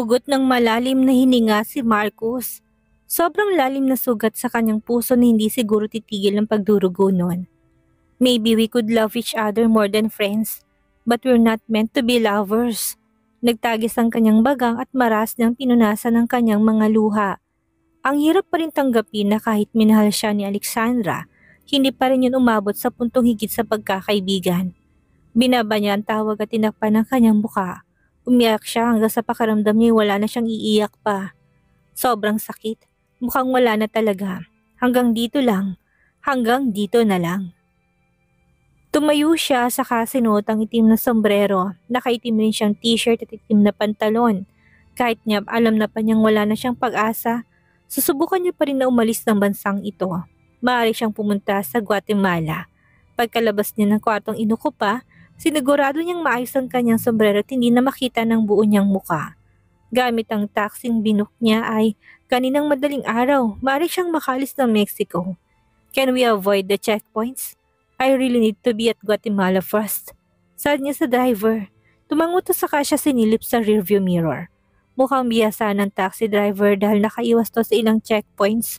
Humugot ng malalim na hininga si Marcus. Sobrang lalim na sugat sa kanyang puso na hindi siguro titigil ang pagdurugo noon. Maybe we could love each other more than friends, but we're not meant to be lovers. Nagtagis ang kanyang bagang at maras niyang pinunasan ng kanyang mga luha. Ang hirap pa rin tanggapin na kahit minahal siya ni Alexandra, hindi pa rin yun umabot sa puntong higit sa pagkakaibigan. Binaba niya ang tawag at tinakpan ng kanyang muka. Umiyak siya hanggang sa pakaramdam niya wala na siyang iiyak pa. Sobrang sakit. Mukhang wala na talaga. Hanggang dito lang. Hanggang dito na lang. Tumayo siya saka sinuot ang itim na sombrero. Nakaitim rin siyang t-shirt at itim na pantalon. Kahit niya alam na pa niyang wala na siyang pag-asa, susubukan niya pa rin na umalis ng bansang ito. Maaari siyang pumunta sa Guatemala. Pagkalabas niya ng kwartong inuko pa, sinigurado niyang maayos ang kanyang sombrero at hindi na makita ng buo niyang muka. Gamit ang taxing binook niya ay kaninang madaling araw, maaari siyang makalis ng Mexico. Can we avoid the checkpoints? I really need to be at Guatemala first. Saad niya sa driver. Tumangot sa siya sinilip sa rearview mirror. Mukhang biyasa ng taxi driver dahil nakaiwas to sa ilang checkpoints.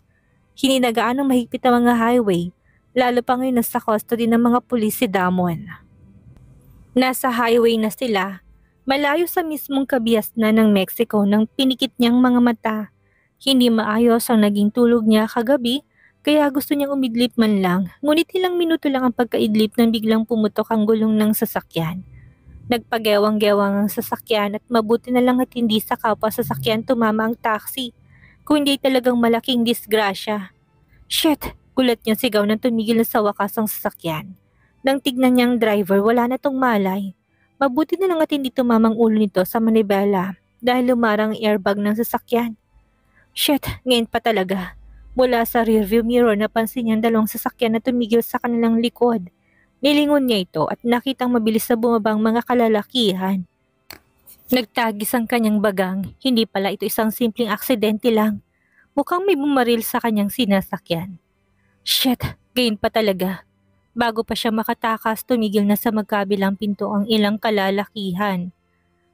Hindi na gaanong mahigpit ang mga highway, lalo pa ngayon nasa custody ng mga pulis si Damon. Nasa highway na sila, malayo sa mismong kabiasnan ng Mexico nang pinikit niyang mga mata. Hindi maayos ang naging tulog niya kagabi, kaya gusto niyang umidlip man lang, ngunit ilang minuto lang ang pagkaidlip nang biglang pumutok ang gulong ng sasakyan. Nagpagewang-gewang ang sasakyan at mabuti na lang at hindi sa kapwa sasakyan tumama ang taxi, kundi talagang malaking disgrasya. Shit! Gulat niyang sigaw nang tumigil na sa wakas ang sasakyan. Nang tignan niyang driver, wala na tong malay. Mabuti na lang at hindi tumamang ulo nito sa manibela dahil lumarang airbag ng sasakyan. Shit, ngayon pa talaga. Mula sa rearview mirror napansin niyang dalawang sasakyan na tumigil sa kanilang likod. Nilingon niya ito at nakitang mabilis na bumabang mga kalalakihan. Nagtagis ang kanyang bagang, hindi pala ito isang simpleng aksidente lang. Mukhang may bumaril sa kanyang sinasakyan. Shit, ngayon pa talaga. Bago pa siya makatakas, tumigil na sa magkabilang pinto ang ilang kalalakihan.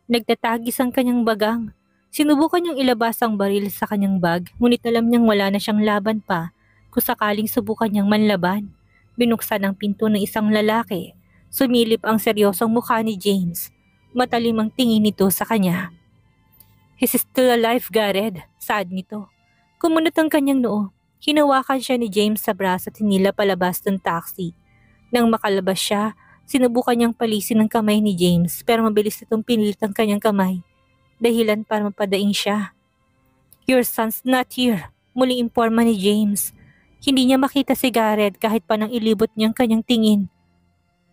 Nagtatagis ang kanyang bagang. Sinubukan niyang ilabas ang baril sa kanyang bag, ngunit alam niyang wala na siyang laban pa kung sakaling subukan niyang manlaban. Binuksan ang pinto ng isang lalaki. Sumilip ang seryosong mukha ni James. Matalim ang tingin nito sa kanya. He's still alive, Gareth. Saad nito. Kumunot ang kanyang noo. Hinawakan siya ni James sa braso at hinila palabas ng taxi. Nang makalabas siya, sinubukan niyang palisin ang kamay ni James pero mabilis itong pinilit ang kanyang kamay. Dahilan para mapadaing siya. Your son's not here, muling imporma ni James. Hindi niya makita si Gareth kahit pa nang ilibot niyang kanyang tingin.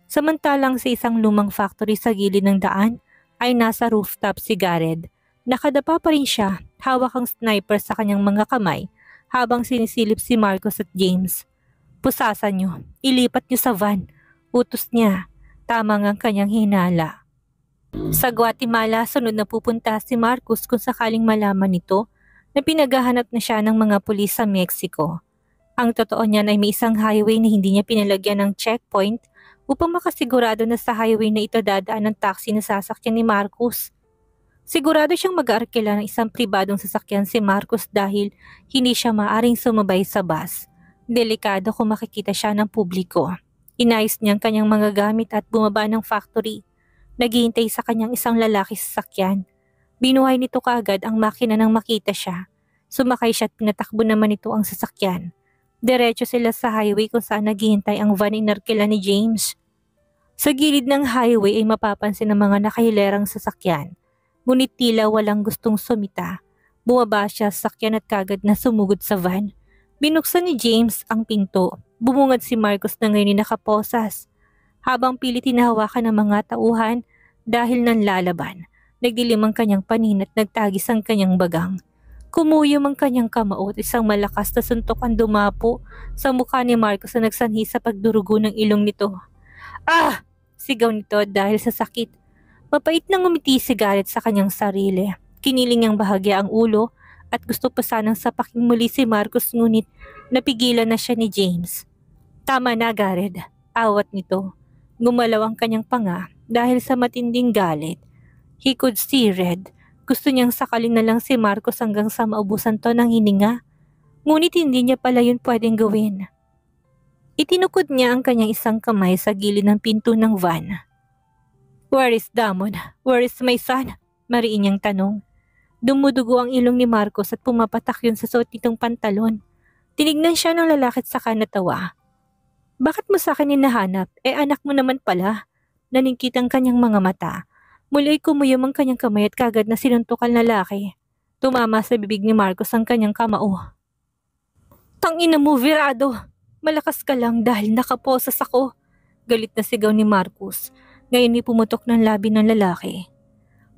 Samantalang sa isang lumang factory sa gilid ng daan ay nasa rooftop si Gareth. Nakadapa pa rin siya, hawak ang sniper sa kanyang mga kamay habang sinisilip si Marcus at James. Pusasan niyo, ilipat niyo sa van. Utos niya, tama ang kanyang hinala. Sa Guatemala, sunod na pupunta si Marcus kung sakaling malaman nito na pinaghahanap na siya ng mga pulis sa Mexico. Ang totoo niyan ay may isang highway na hindi niya pinalagyan ng checkpoint upang makasigurado na sa highway na ito dadaan ng taxi na sasakyan ni Marcus. Sigurado siyang mag-aarkila ng isang pribadong sasakyan si Marcus dahil hindi siya maaring sumabay sa bus. Delikado kung makikita siya ng publiko. Inayos niyang kanyang mga gamit at bumaba ng factory. Naghihintay sa kanyang isang lalaki sa sasakyan. Binuhay nito kaagad ang makina nang makita siya. Sumakay siya at pinatakbo naman ito ang sasakyan. Diretso sila sa highway kung saan naghihintay ang van inarkila ni James. Sa gilid ng highway ay mapapansin ang mga nakahilerang sasakyan. Ngunit tila walang gustong sumita. Bumaba siya sa sasakyan at kagad na sumugod sa van. Binuksan ni James ang pinto. Bumungad si Marcus na ngayon nakaposas. Habang pilit hinahawakan ng mga tauhan dahil nanlalaban, nagdilim ang kanyang panin at nagtagis ang kanyang bagang. Kumuyom ang kanyang kamao at isang malakas na suntok ang dumapo sa mukha ni Marcus na nagsanhi sa pagdurugo ng ilong nito. Ah! Sigaw nito dahil sa sakit. Mapait nang ngumiti si Gareth sa kanyang sarili. Kiniling niyang bahagya ang ulo at gusto pa sanang sapaking muli si Marcus ngunit napigilan na siya ni James. Tama na, Gareth. Awat nito. Gumalaw ang kanyang panga dahil sa matinding galit. He could see red. Gusto niyang sakalin na lang si Marcos hanggang sa maubusan to ng hininga. Ngunit hindi niya pala yun pwedeng gawin. Itinukod niya ang kanyang isang kamay sa gilid ng pinto ng van. "Where is Damon? Where is my son?" Mariin niyang tanong. Dumudugo ang ilong ni Marcos at pumapatak yun sa suot nitong pantalon. Tinignan siya ng lalaki at saka natawa. "Bakit mo sa akin hinahanap? Anak mo naman pala." Naningkit ang kanyang mga mata. Muli ay kumuyom ang kanyang kamay at kagad na sinuntok ang lalaki. Tumama sa bibig ni Marcos ang kanyang kamao. "Tangina mo, Virado! Malakas ka lang dahil nakaposas ako." Galit na sigaw ni Marcos. Ngayon ay pumutok ng labi ng lalaki.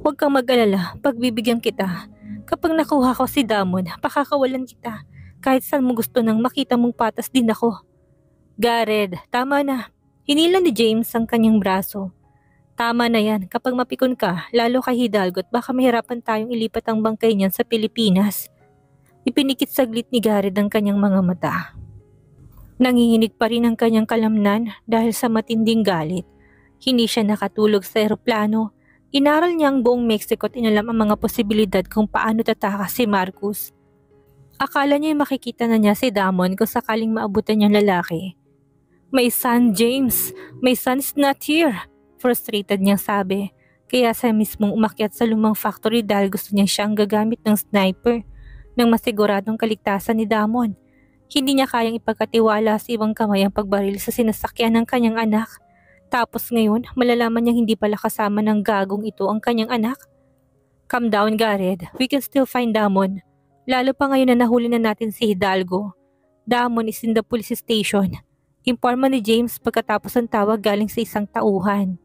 "Huwag kang mag-alala, pagbibigyan kita. Kapag nakuha ko si Damon, pakakawalan kita. Kahit saan mo gusto nang makita mong patas din ako." "Gareth, tama na." Hinila ni James ang kanyang braso. "Tama na yan, kapag mapikon ka, lalo kay Hidalgo at baka mahirapan tayong ilipat ang bangkay niyan sa Pilipinas." Ipinikit saglit ni Gareth ang kanyang mga mata. Nanginginig pa rin ang kanyang kalamnan dahil sa matinding galit. Hindi siya nakatulog sa eroplano. Inaral niya ang buong Mexico at inalam ang mga posibilidad kung paano tatakas si Marcos. Akala niya makikita na niya si Damon kung sakaling maabutan niyang lalaki. "My son, James! My son is not here!" Frustrated niyang sabi. Kaya siya mismong umakyat sa lumang factory dahil gusto niya siyang gagamit ng sniper nang masiguradong kaligtasan ni Damon. Hindi niya kayang ipagkatiwala sa ibang kamay ang pagbaril sa sinasakyan ng kanyang anak. Tapos ngayon, malalaman niyang hindi pala kasama ng gagong ito ang kanyang anak. "Calm down, Gareth. We can still find Damon. Lalo pa ngayon na nahuli na natin si Hidalgo. Damon is in the police station." Imporma ni James pagkatapos ang tawag galing sa isang tauhan.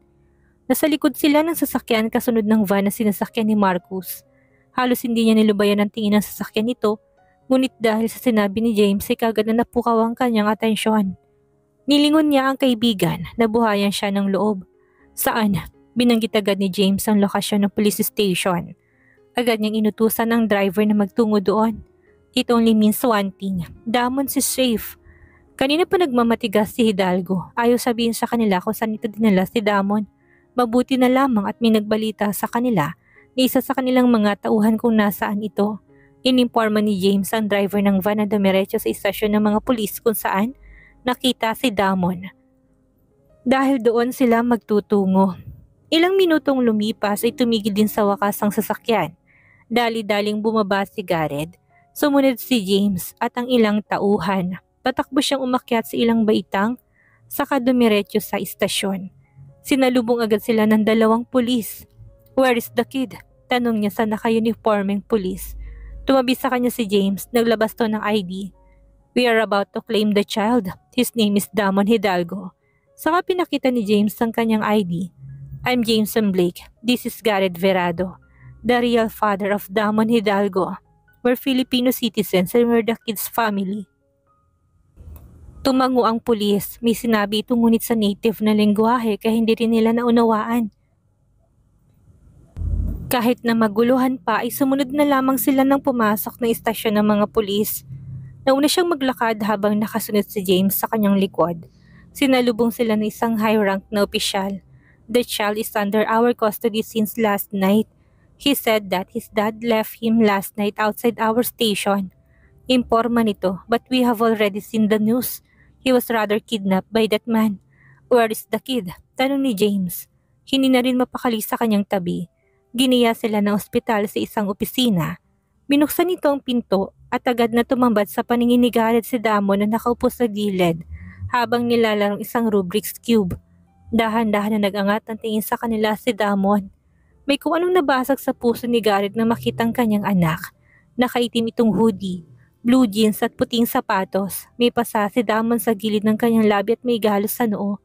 Nasa likod sila ng sasakyan kasunod ng van na sinasakyan ni Marcos. Halos hindi niya nilubayan ang tingin ng sasakyan nito, ngunit dahil sa sinabi ni James ay kagad na napukaw ang kanyang atensyon. Nilingon niya ang kaibigan, nabuhayan siya ng loob. "Saan?" Binanggit agad ni James ang lokasyon ng police station. Agad niyang inutusan ang driver na magtungo doon. "It only means one thing. Damon is safe." Kanina pa nagmamatigas si Hidalgo. Ayaw sabihin sa kanila kung saan ito dinala si Damon. Mabuti na lamang at may nagbalita sa kanila na isa sa kanilang mga tauhan kung nasaan ito. Inimporma ni James ang driver ng van na dumiretso sa istasyon ng mga pulis kung saan nakita si Damon. Dahil doon sila magtutungo. Ilang minutong lumipas ay tumigil din sa wakas ang sasakyan. Dali-daling bumaba si Gareth. Sumunod si James at ang ilang tauhan. Patakbo siyang umakyat sa ilang baitang, saka dumiretso sa istasyon. Sinalubong agad sila ng dalawang pulis. "Where is the kid?" Tanong niya sa naka-uniforming pulis. Tumabi sa kanya si James, naglabas to ng ID. "We are about to claim the child. His name is Damon Hidalgo." Saka pinakita ni James ang kanyang ID. "I'm Jameson Blake. This is Gareth Virado, the real father of Damon Hidalgo. We're Filipino citizens and we're the kid's family." Tumango ang pulis. May sinabi ito ngunit sa native na lengguwahe kaya hindi rin nila naunawaan. Kahit na maguluhan pa ay sumunod na lamang sila nang pumasok ng istasyon ng mga pulis. Nauna siyang maglakad habang nakasunod si James sa kanyang likod. Sinalubong sila ng isang high-ranked na opisyal. "The child is under our custody since last night. He said that his dad left him last night outside our station." Imporma nito, "But we have already seen the news. He was rather kidnapped by that man." "Where is the kid?" Tanong ni James. Hindi na rin mapakali sa kanyang tabi. Giniya sila ng ospital sa isang opisina. Binuksan nito ang pinto at agad na tumambad sa paningin ni Gareth si Damon na nakaupo sa gilid habang nilalarong isang Rubik's Cube. Dahan-dahan na nag-angat ang tingin sa kanila si Damon. May kung anong nabasag sa puso ni Gareth na makitang kanyang anak. Nakaitim itong hoodie, blue jeans at puting sapatos. May pasa si Damon sa gilid ng kanyang labi at may galos sa noo.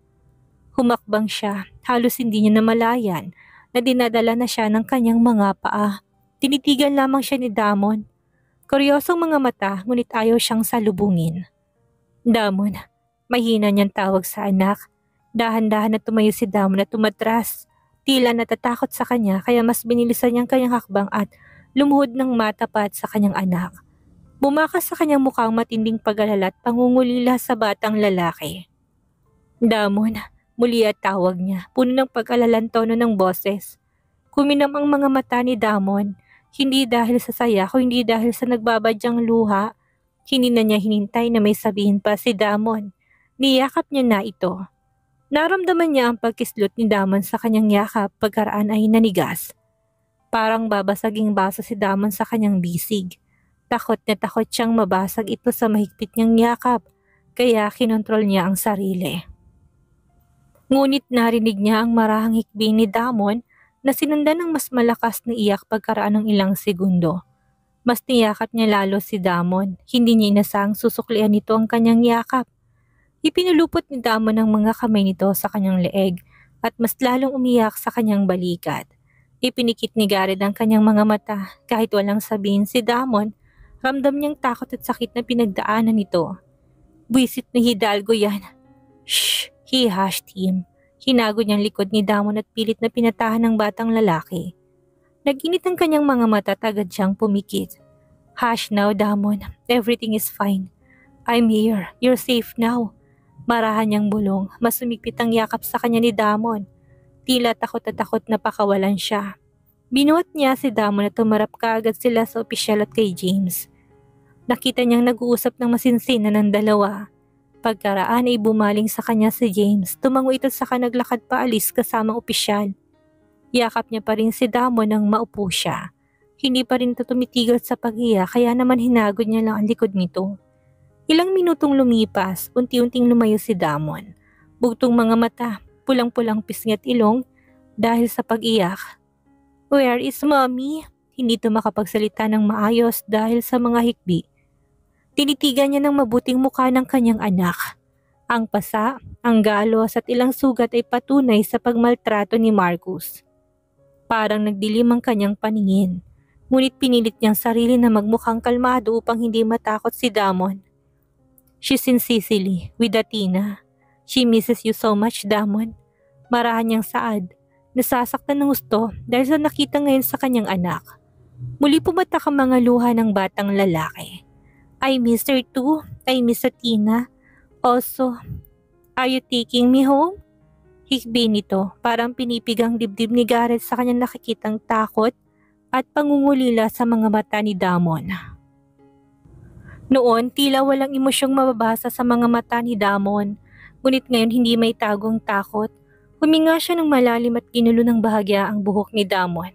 Humakbang siya, halos hindi niya namalayan na dinadala na siya ng kanyang mga paa. Tinitigan lamang siya ni Damon. Kuryosong mga mata ngunit ayaw siyang salubungin. "Damon," mahina niyang tawag sa anak. Dahan-dahan na tumayo si Damon at tumatras. Tila natatakot sa kanya kaya mas binilisan niyang kanyang hakbang at lumuhod ng matapat sa kanyang anak. Bumakas sa kanyang mukhang matinding pag-alala at pangungulila sa batang lalaki. "Damon," muli at tawag niya, puno ng pag-alalang tono ng boses. Kuminam ang mga mata ni Damon. Hindi dahil sa saya, kundi dahil sa nagbabadyang luha. Hindi na niya hinintay na may sabihin pa si Damon. Niyakap niya na ito. Naramdaman niya ang pagkislot ni Damon sa kanyang yakap pagkaraan ay nanigas. Parang babasaging baso si Damon sa kanyang bisig. Takot na takot siyang mabasag ito sa mahigpit niyang yakap, kaya kinontrol niya ang sarili. Ngunit narinig niya ang marahang hikbi ni Damon na sinundan ng mas malakas na iyak pagkaraan ng ilang segundo. Mas niyakap niya lalo si Damon, hindi niya inasahang susuklian nito ang kanyang yakap. Ipinulupot ni Damon ang mga kamay nito sa kanyang leeg at mas lalong umiyak sa kanyang balikat. Ipinikit ni Garrett ang kanyang mga mata kahit walang sabihin si Damon, ramdam niyang takot at sakit na pinagdaanan nito. Buwisit na Hidalgo yan. Shh! He hushed him. Hinago niyang likod ni Damon at pilit na pinatahan ng batang lalaki. Naginit ang kanyang mga mata at agad siyang pumikit. Hush now, Damon. Everything is fine. I'm here. You're safe now. Marahan niyang bulong. Mas sumigpit ang yakap sa kanya ni Damon. Tila takot at takot na pakawalan siya. Binuhat niya si Damon at tumarap kaagad sila sa opisyal at kay James. Nakita niyang nag-uusap ng masinsinan ng dalawa. Pagkaraan ay bumaling sa kanya si James. Tumango ito saka naglakad paalis kasamang opisyal. Yakap niya pa rin si Damon nang maupo siya. Hindi pa rin ito tumitigil sa pag-iyak kaya naman hinagod niya lang ang likod nito. Ilang minutong lumipas, unti-unting lumayo si Damon. Bugtong mga mata, pulang-pulang pisngi at ilong dahil sa pag-iyak. Where is mommy? Hindi ito makapagsalita ng maayos dahil sa mga hikbi. Tinitigan niya ng mabuting mukha ng kanyang anak. Ang pasa, ang galos at ilang sugat ay patunay sa pagmaltrato ni Marcus. Parang nagdilim ang kanyang paningin, ngunit pinilit niyang sarili na magmukhang kalmado upang hindi matakot si Damon. She's in Sicily with Athena. She misses you so much, Damon. Marahan niyang saad. Nasasaktan ng gusto dahil sa nakita ngayon sa kanyang anak. Muli pumatak ang mga luha ng batang lalaki. I miss her too. I miss Athena. Also, are you taking me home? Hikbi nito, parang pinipigang dibdib ni Garrett sa kanyang nakikitang takot at pangungulila sa mga mata ni Damon. Noon, tila walang emosyong mababasa sa mga mata ni Damon, ngunit ngayon hindi may tagong takot. Huminga siya ng malalim at ginulo ng bahagya ang buhok ni Damon.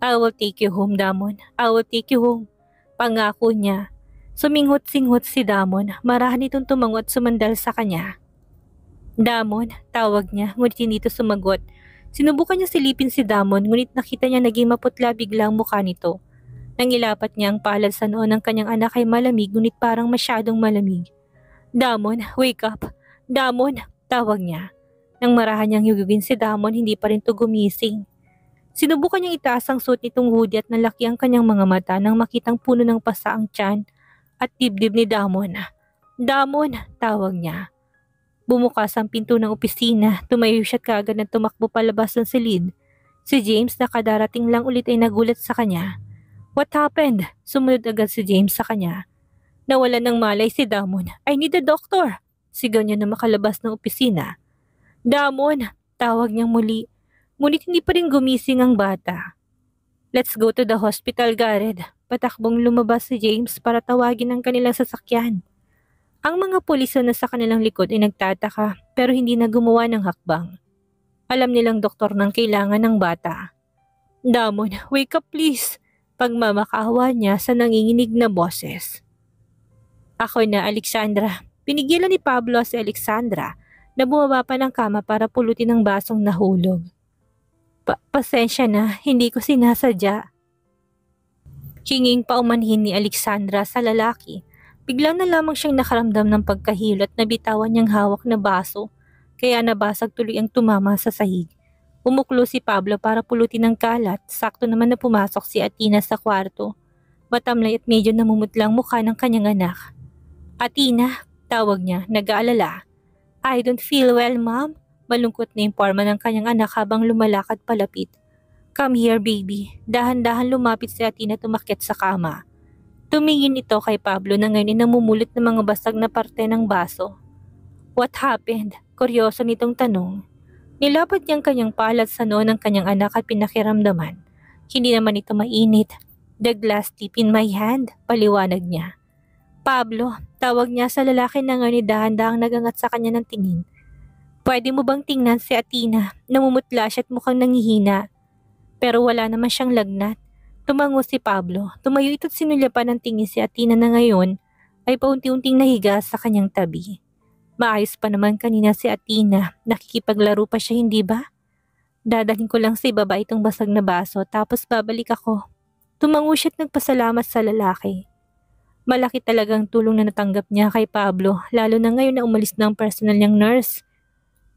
I will take you home, Damon. I will take you home. Pangako niya. Suminghot-singhot si Damon, marahan itong tumango at sumandal sa kanya. Damon, tawag niya, ngunit hindi ito sumagot. Sinubukan niya silipin si Damon, ngunit nakita niya naging maputla bigla ang mukha nito. Nangilapat niya ang palad sa noo ng kanyang anak ay malamig, ngunit parang masyadong malamig. Damon, wake up! Damon, tawag niya. Nang marahan niyang hugugin si Damon, hindi pa rin ito gumising. Sinubukan niyang itaas ang suot nitong hoodie at nalaki ang kanyang mga mata nang makitang puno ng pasa ang tiyan at dibdib ni Damon. Damon, tawag niya. Bumukas ang pinto ng opisina, tumayo siya at kaagad na tumakbo palabas ng silid. Si James na kadarating lang ulit ay nagulat sa kanya. What happened? Sumunod agad si James sa kanya. Nawalan ng malay si Damon. I need a doctor! Sigaw niya na makalabas ng opisina. Damon, tawag niyang muli. Ngunit hindi pa rin gumising ang bata. Let's go to the hospital, Garrett. Patakbong lumabas si James para tawagin ang kanilang sasakyan. Ang mga pulis na sa kanilang likod ay nagtataka pero hindi na gumawa ng hakbang. Alam nilang doktor nang kailangan ng bata. Damon, wake up please! Pagmamakaawa niya sa nanginginig na boses. Ako na, Alexandra. Pinigilan ni Pablo si Alexandra na bumaba pa ng kama para pulutin ang basong nahulog. Pasensya na, hindi ko sinasadya. Hinging paumanhin ni Alexandra sa lalaki. Biglang na lamang siyang nakaramdam ng pagkahilo at nabitawan niyang hawak na baso, kaya nabasag tuloy ang tumama sa sahig. Umuklo si Pablo para pulutin ang kalat, sakto naman na pumasok si Athena sa kwarto. Matamlay at medyo namumutlang mukha ng kanyang anak. Athena, tawag niya, nag-aalala. I don't feel well, ma'am. Malungkot na imporma ng kanyang anak habang lumalakad palapit. Come here, baby. Dahan-dahan lumapit si Athena at umakyat sa kama. Tumingin ito kay Pablo na ngayon ay namumulot ng mga basag na parte ng baso. What happened? Kuryoso nitong tanong. Nilapad niyang kanyang palad sa noo ng kanyang anak at pinakiramdaman. Hindi naman ito mainit. The glass tip in my hand, paliwanag niya. Pablo, tawag niya sa lalaki na ngayon dahan-dahang nagangat sa kanya ng tingin. Pwede mo bang tingnan si Athena? Namumutla siya at mukhang nangihina. Pero wala naman siyang lagnat. Tumango si Pablo. Tumayo ito't sinulyapan ng tingin si Athena na ngayon ay paunti-unting nahiga sa kanyang tabi. Maayos pa naman kanina si Athena. Nakikipaglaro pa siya, hindi ba? Dadalhin ko lang sa ibaba itong basag na baso tapos babalik ako. Tumango siya at nagpasalamat sa lalaki. Malaki talagang tulong na natanggap niya kay Pablo, lalo na ngayon na umalis na ang personal niyang nurse.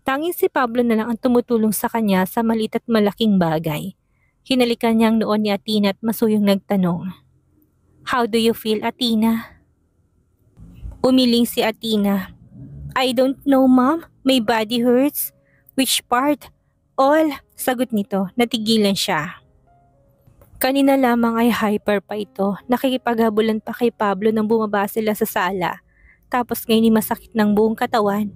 Tanging si Pablo na lang ang tumutulong sa kanya sa maliit at malaking bagay. Hinalikan niya ang noon ni Athena at masuyong nagtanong. How do you feel, Athena? Umiling si Athena. I don't know, Mom. My body hurts. Which part? All. Sagot nito. Natigilan siya. Kanina lamang ay hyper pa ito. Nakikipaghabulan pa kay Pablo nang bumaba sila sa sala. Tapos ngayon masakit ng buong katawan.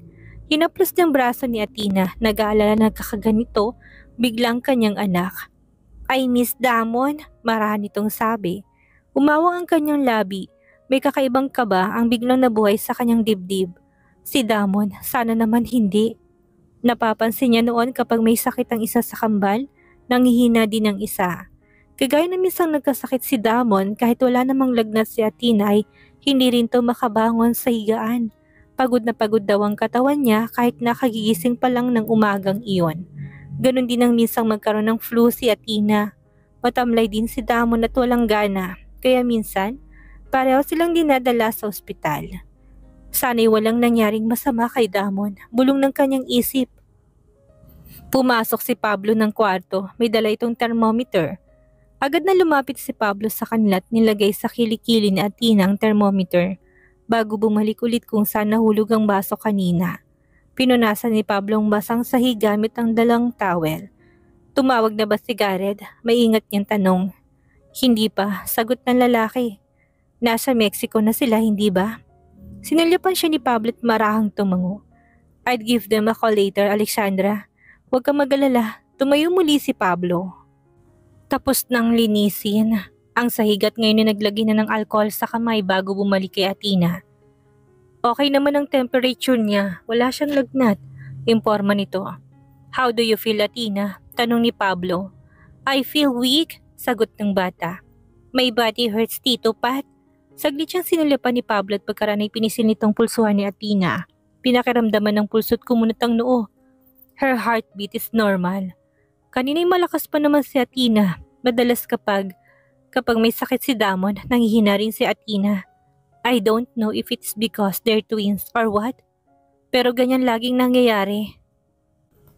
Hinaplos ng braso ni Athena. Nag-aalala na kakaganito. Biglang kanyang anak. I miss Damon. Marahan itong sabi. Umawang ang kanyang labi. May kakaibang kaba ang biglang nabuhay sa kanyang dibdib. Si Damon, sana naman hindi. Napapansin niya noon kapag may sakit ang isa sa kambal, nanghihina din ang isa. Kagaya na minsang nagkasakit si Damon kahit wala namang lagnat si Athena ay hindi rin to makabangon sa higaan. Pagod na pagod daw ang katawan niya kahit nakagigising pa lang ng umagang iyon. Ganon din ang minsang magkaroon ng flu si Athena. Matamlay din si Damon at walang gana, kaya minsan pareho silang dinadala sa ospital. Sana'y walang nangyaring masama kay Damon, bulong ng kanyang isip. Pumasok si Pablo ng kwarto, may dala itong thermometer. Agad na lumapit si Pablo sa kanila at nilagay sa kilikili ni Athena ang thermometer bago bumalik ulit kung saan nahulog ang baso kanina. Pinunasan ni Pablo ang basang sahig gamit ang dalang towel. Tumawag na ba si Gareth? Maingat niyang tanong. Hindi pa, sagot ng lalaki. Nasa Mexico na sila, hindi ba? Sinalyapan siya ni Pablo at marahang tumango. I'd give them a call later, Alexandra. Huwag kang mag-alala, tumayo muli si Pablo. Tapos nang linisin ang sahig at ngayon na naglagay na ng alcohol sa kamay bago bumalik kay Athena. Okay naman ang temperature niya, wala siyang lagnat, imporma nito. How do you feel, Athena? Tanong ni Pablo. I feel weak, sagot ng bata. My body hurts, Tito Pat. Saglit siyang sinulapan ni Pablo at pagkaraan ay pinisil nitong pulsuhan ni Athena. Pinakiramdaman ng pulso at kumunot ang noo. Her heartbeat is normal. Kanina'y malakas pa naman si Athena. Madalas kapag may sakit si Damon, nanghihina rin si Athena. I don't know if it's because they're twins or what. Pero ganyan laging nangyayari.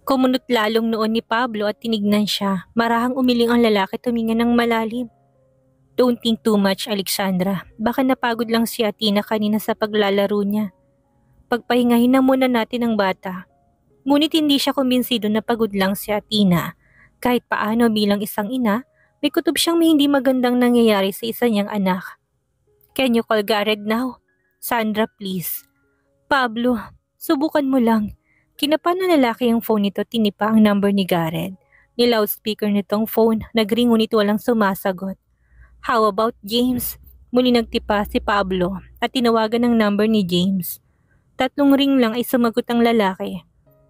Kumunot lalong noon ni Pablo at tinignan siya. Marahang umiling ang lalaki at huminga ng malalim. Don't think too much, Alexandra. Baka napagod lang si Athena kanina sa paglalaro niya. Pagpahingahin na muna natin ang bata. Ngunit hindi siya kumbinsido na pagod lang si Athena. Kahit paano bilang isang ina, may kutob siyang may hindi magandang nangyayari sa isa niyang anak. Can you call Gareth now? Sandra, please. Pablo, subukan mo lang. Kinapa ng lalaki ang phone nito, tinipa ang number ni Gareth. Ni loudspeaker nitong phone, nagring ngunit walang sumasagot. How about James? Muli nagtipa si Pablo at tinawagan ang number ni James. 3 ring lang ay sumagot ang lalaki.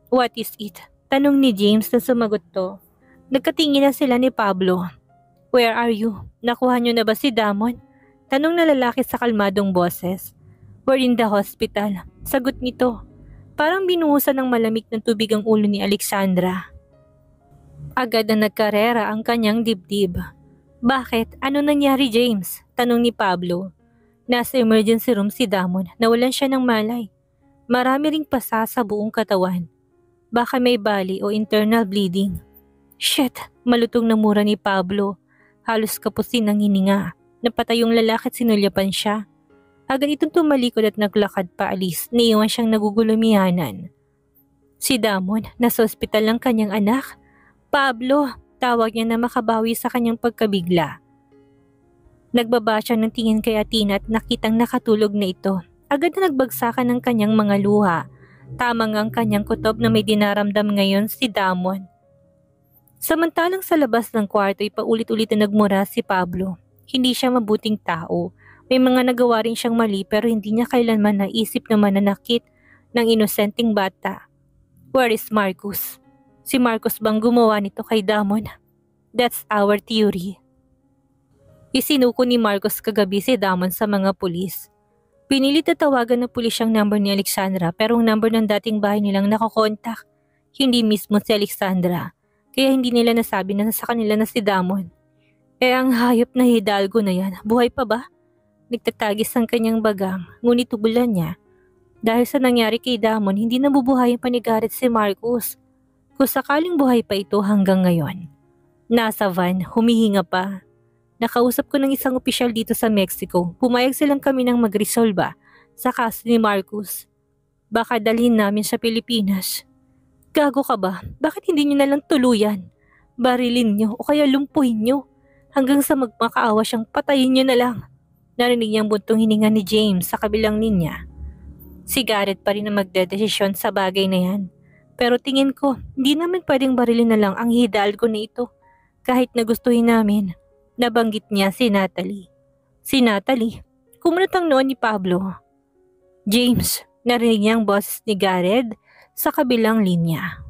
What is it? Tanong ni James na sumagot to. Nagkatingin na sila ni Pablo. Where are you? Nakuha niyo na ba si Damon? Tanong na lalaki sa kalmadong boses. We're in the hospital. Sagot nito. Parang binuhusan ng malamig ng tubig ang ulo ni Alexandra. Agad na nagkarera ang kanyang dibdib. Bakit? Ano nangyari, James? Tanong ni Pablo. Nasa emergency room si Damon. Nawalan siya ng malay. Marami ring pasa sa buong katawan. Baka may bali o internal bleeding. Shit! Malutong na mura ni Pablo. Halos kapusin ang hininga. Napatay yung lalaki at sinulyapan siya. Agad itong tumalikod at naglakad paalis. Naiwan siyang nagugulumihanan. Si Damon, nasa ospital ng kanyang anak. Pablo! Tawag niya na makabawi sa kanyang pagkabigla. Nagbaba siya ng tingin kay Athena at nakitang nakatulog na ito. Agad na nagbagsakan ng kanyang mga luha. Tamang ang kanyang kutob na may dinaramdam ngayon si Damon. Samantalang sa labas ng kwarto ay paulit-ulit na nagmura si Pablo. Hindi siya mabuting tao. May mga nagawa rin siyang mali pero hindi niya kailanman naisip na mananakit ng inosenteng bata. Where is Marcus? Si Marcus bang gumawa nito kay Damon? That's our theory. Isinuko ni Marcus kagabi si Damon sa mga pulis. Pinilit na tawagan ng pulis ang number ni Alexandra pero ang number ng dating bahay nilang nakakontak. Hindi mismo si Alexandra. Kaya hindi nila nasabi na sa kanila na si Damon. Ang hayop na Hidalgo na yan, buhay pa ba? Nagtatagis ang kanyang bagang, ngunit tugulan niya. Dahil sa nangyari kay Damon, hindi nabubuhay ang panigarit si Marcus. Kung sakaling buhay pa ito hanggang ngayon. Nasa van, humihinga pa. Nakausap ko ng isang opisyal dito sa Mexico. Pumayag silang kami ng magresolba sa kaso ni Marcus. Baka dalhin namin sa Pilipinas. Gago ka ba? Bakit hindi nyo nalang tuluyan? Barilin nyo o kaya lumpuhin nyo. Hanggang sa magmakaawa siyang patayin nyo na lang. Narinig niyang buntong hininga ni James sa kabilang linya. Si Garrett pa rin na magdedesisyon sa bagay na yan. Pero tingin ko, hindi naman pwedeng barilin na lang ang Hidalgo na ito. Kahit na gustuhin namin. Nabanggit niya si Natalie. Si Natalie? Kumunot ang noon ni Pablo. James, narinig niya ang boses ni Garrett sa kabilang linya.